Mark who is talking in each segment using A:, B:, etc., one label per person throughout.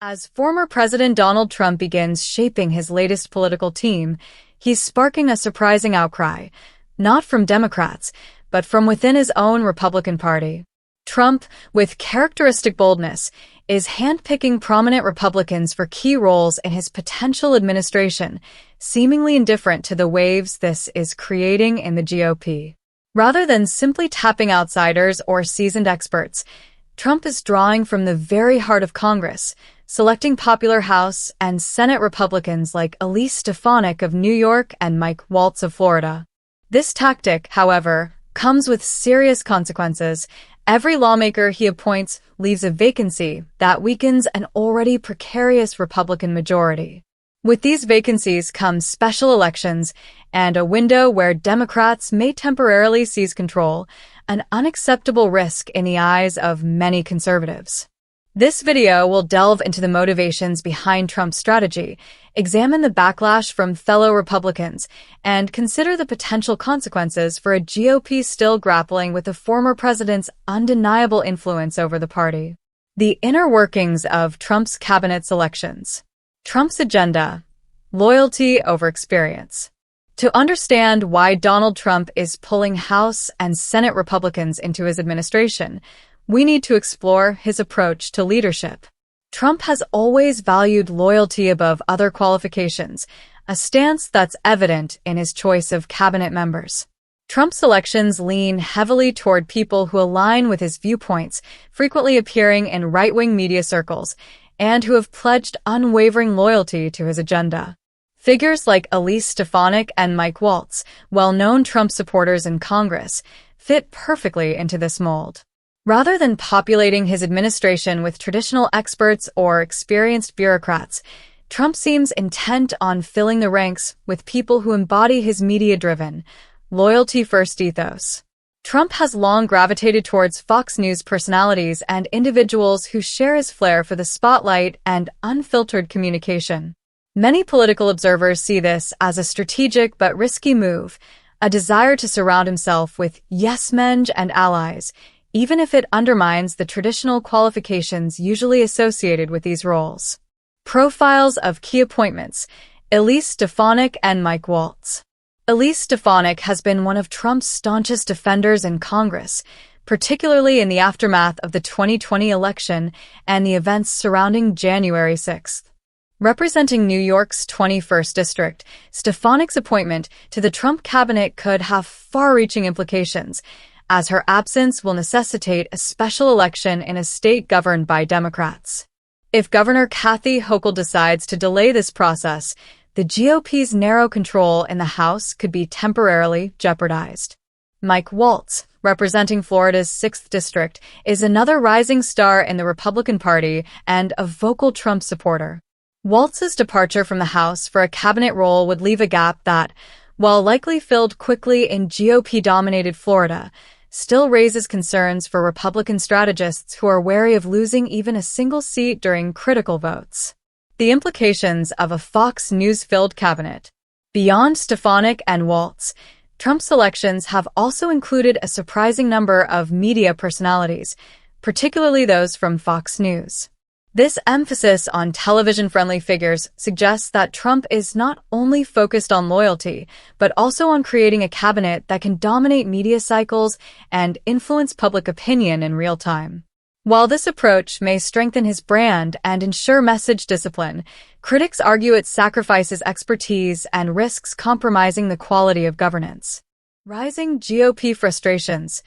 A: As former President Donald Trump begins shaping his latest political team, he's sparking a surprising outcry, not from Democrats, but from within his own Republican Party. Trump, with characteristic boldness, is handpicking prominent Republicans for key roles in his potential administration, seemingly indifferent to the waves this is creating in the GOP. Rather than simply tapping outsiders or seasoned experts, Trump is drawing from the very heart of Congress, selecting popular House and Senate Republicans like Elise Stefanik of New York and Mike Waltz of Florida. This tactic, however, comes with serious consequences. Every lawmaker he appoints leaves a vacancy that weakens an already precarious Republican majority. With these vacancies come special elections and a window where Democrats may temporarily seize control, an unacceptable risk in the eyes of many conservatives. This video will delve into the motivations behind Trump's strategy, examine the backlash from fellow Republicans, and consider the potential consequences for a GOP still grappling with the former president's undeniable influence over the party. The inner workings of Trump's cabinet selections. Trump's agenda: loyalty over experience. To understand why Donald Trump is pulling House and Senate Republicans into his administration, we need to explore his approach to leadership. Trump has always valued loyalty above other qualifications, a stance that's evident in his choice of cabinet members. Trump's elections lean heavily toward people who align with his viewpoints, frequently appearing in right-wing media circles, and who have pledged unwavering loyalty to his agenda. Figures like Elise Stefanik and Mike Waltz, well-known Trump supporters in Congress, fit perfectly into this mold. Rather than populating his administration with traditional experts or experienced bureaucrats, Trump seems intent on filling the ranks with people who embody his media-driven, loyalty-first ethos. Trump has long gravitated towards Fox News personalities and individuals who share his flair for the spotlight and unfiltered communication. Many political observers see this as a strategic but risky move, a desire to surround himself with yes-men and allies, even if it undermines the traditional qualifications usually associated with these roles. Profiles of key appointments: Elise Stefanik and Mike Waltz. Elise Stefanik has been one of Trump's staunchest defenders in Congress, particularly in the aftermath of the 2020 election and the events surrounding January 6th. Representing New York's 21st District, Stefanik's appointment to the Trump cabinet could have far-reaching implications, as her absence will necessitate a special election in a state governed by Democrats. If Governor Kathy Hochul decides to delay this process, the GOP's narrow control in the House could be temporarily jeopardized. Mike Waltz, representing Florida's 6th District, is another rising star in the Republican Party and a vocal Trump supporter. Waltz's departure from the House for a cabinet role would leave a gap that, while likely filled quickly in GOP-dominated Florida, still raises concerns for Republican strategists who are wary of losing even a single seat during critical votes. The implications of a Fox News-filled cabinet. Beyond Stefanik and Waltz, Trump's elections have also included a surprising number of media personalities, particularly those from Fox News. This emphasis on television-friendly figures suggests that Trump is not only focused on loyalty, but also on creating a cabinet that can dominate media cycles and influence public opinion in real time. While this approach may strengthen his brand and ensure message discipline, critics argue it sacrifices expertise and risks compromising the quality of governance. Rising GOP frustrations.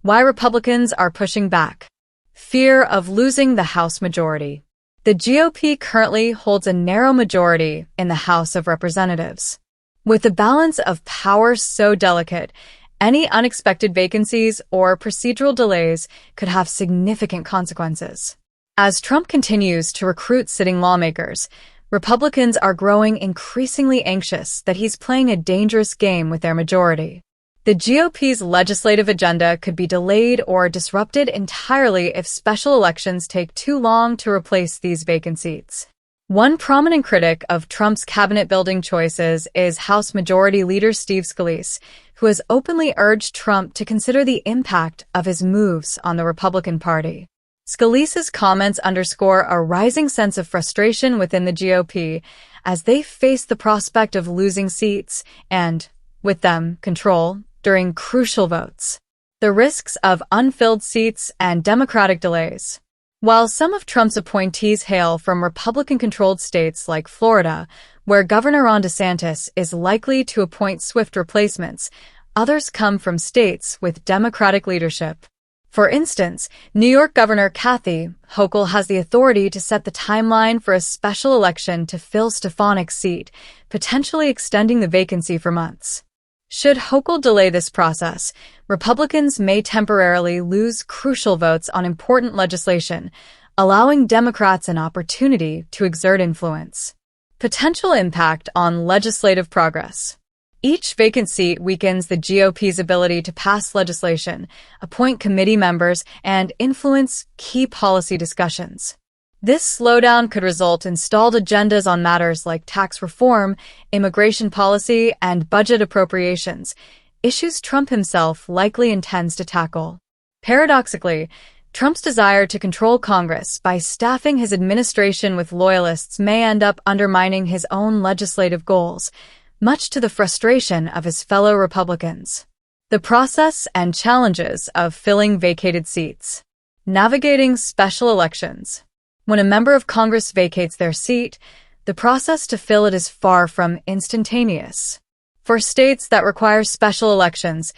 A: Why Republicans are pushing back. Fear of losing the House majority. The GOP currently holds a narrow majority in the House of Representatives. With the balance of power so delicate, any unexpected vacancies or procedural delays could have significant consequences. As Trump continues to recruit sitting lawmakers, Republicans are growing increasingly anxious that he's playing a dangerous game with their majority. The GOP's legislative agenda could be delayed or disrupted entirely if special elections take too long to replace these vacant seats. One prominent critic of Trump's cabinet-building choices is House Majority Leader Steve Scalise, who has openly urged Trump to consider the impact of his moves on the Republican Party. Scalise's comments underscore a rising sense of frustration within the GOP as they face the prospect of losing seats and, with them, control during crucial votes. The risks of unfilled seats and Democratic delays. While some of Trump's appointees hail from Republican-controlled states like Florida, where Governor Ron DeSantis is likely to appoint swift replacements, others come from states with Democratic leadership. For instance, New York Governor Kathy Hochul has the authority to set the timeline for a special election to fill Stefanik's seat, potentially extending the vacancy for months. Should Hochul delay this process, Republicans may temporarily lose crucial votes on important legislation, allowing Democrats an opportunity to exert influence. Potential impact on legislative progress. Each vacant seat weakens the GOP's ability to pass legislation, appoint committee members, and influence key policy discussions. This slowdown could result in stalled agendas on matters like tax reform, immigration policy, and budget appropriations, issues Trump himself likely intends to tackle. Paradoxically, Trump's desire to control Congress by staffing his administration with loyalists may end up undermining his own legislative goals, much to the frustration of his fellow Republicans. The process and challenges of filling vacated seats. Navigating special elections. When a member of Congress vacates their seat, the process to fill it is far from instantaneous. For states that require special elections,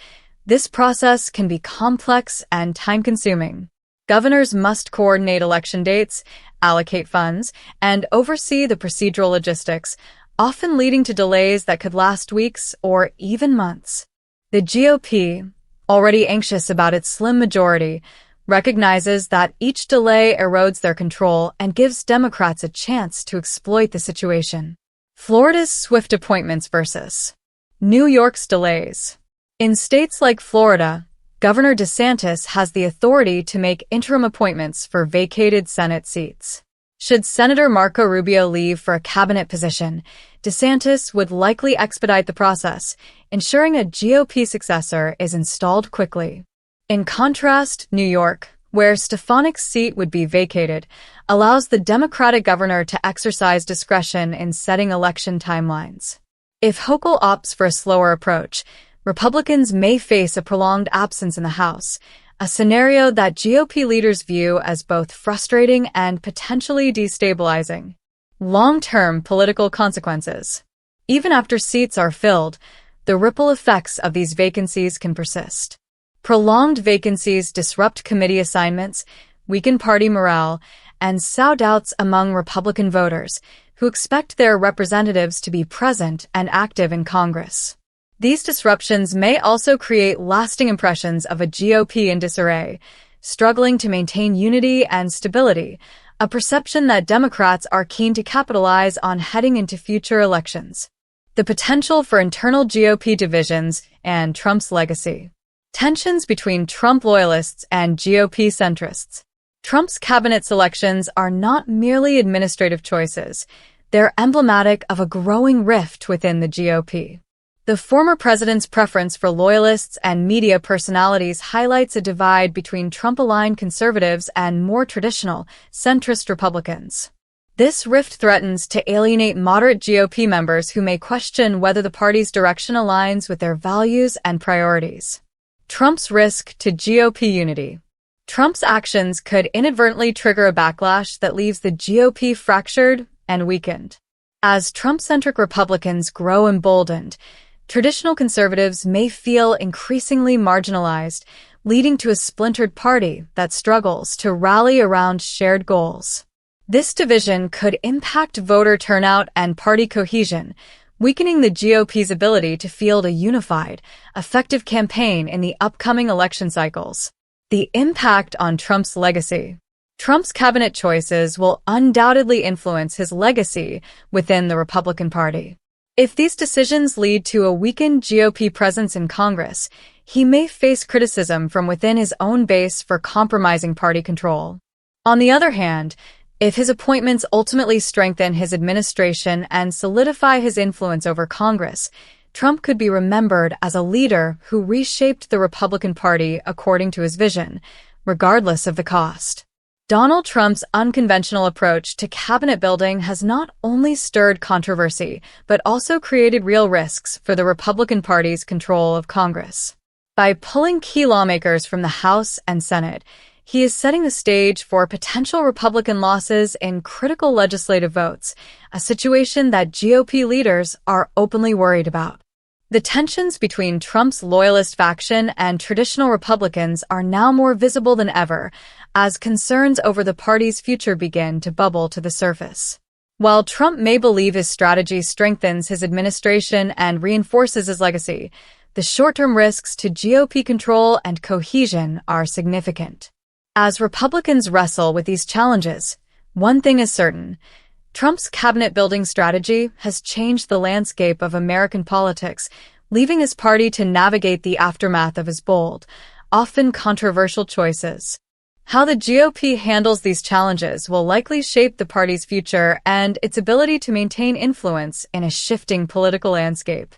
A: this process can be complex and time-consuming. Governors must coordinate election dates, allocate funds, and oversee the procedural logistics, often leading to delays that could last weeks or even months. The GOP, already anxious about its slim majority, recognizes that each delay erodes their control and gives Democrats a chance to exploit the situation. Florida's swift appointments versus New York's delays. In states like Florida, Governor DeSantis has the authority to make interim appointments for vacated Senate seats. Should Senator Marco Rubio leave for a cabinet position, DeSantis would likely expedite the process, ensuring a GOP successor is installed quickly. In contrast, New York, where Stefanik's seat would be vacated, allows the Democratic governor to exercise discretion in setting election timelines. If Hochul opts for a slower approach, Republicans may face a prolonged absence in the House, a scenario that GOP leaders view as both frustrating and potentially destabilizing. Long-term political consequences. Even after seats are filled, the ripple effects of these vacancies can persist. Prolonged vacancies disrupt committee assignments, weaken party morale, and sow doubts among Republican voters, who expect their representatives to be present and active in Congress. These disruptions may also create lasting impressions of a GOP in disarray, struggling to maintain unity and stability, a perception that Democrats are keen to capitalize on heading into future elections. The potential for internal GOP divisions and Trump's legacy. Tensions between Trump loyalists and GOP centrists. Trump's cabinet selections are not merely administrative choices. They're emblematic of a growing rift within the GOP. The former president's preference for loyalists and media personalities highlights a divide between Trump-aligned conservatives and more traditional, centrist Republicans. This rift threatens to alienate moderate GOP members who may question whether the party's direction aligns with their values and priorities. Trump's risk to GOP unity. Trump's actions could inadvertently trigger a backlash that leaves the GOP fractured and weakened. As Trump-centric Republicans grow emboldened, traditional conservatives may feel increasingly marginalized, leading to a splintered party that struggles to rally around shared goals. This division could impact voter turnout and party cohesion, weakening the GOP's ability to field a unified, effective campaign in the upcoming election cycles. The impact on Trump's legacy. Trump's cabinet choices will undoubtedly influence his legacy within the Republican Party. If these decisions lead to a weakened GOP presence in Congress, he may face criticism from within his own base for compromising party control. On the other hand, if his appointments ultimately strengthen his administration and solidify his influence over Congress, Trump could be remembered as a leader who reshaped the Republican Party according to his vision, regardless of the cost. Donald Trump's unconventional approach to cabinet building has not only stirred controversy, but also created real risks for the Republican Party's control of Congress. By pulling key lawmakers from the House and Senate, he is setting the stage for potential Republican losses in critical legislative votes, a situation that GOP leaders are openly worried about. The tensions between Trump's loyalist faction and traditional Republicans are now more visible than ever, as concerns over the party's future begin to bubble to the surface. While Trump may believe his strategy strengthens his administration and reinforces his legacy, the short-term risks to GOP control and cohesion are significant. As Republicans wrestle with these challenges, one thing is certain: Trump's cabinet-building strategy has changed the landscape of American politics, leaving his party to navigate the aftermath of his bold, often controversial choices. How the GOP handles these challenges will likely shape the party's future and its ability to maintain influence in a shifting political landscape.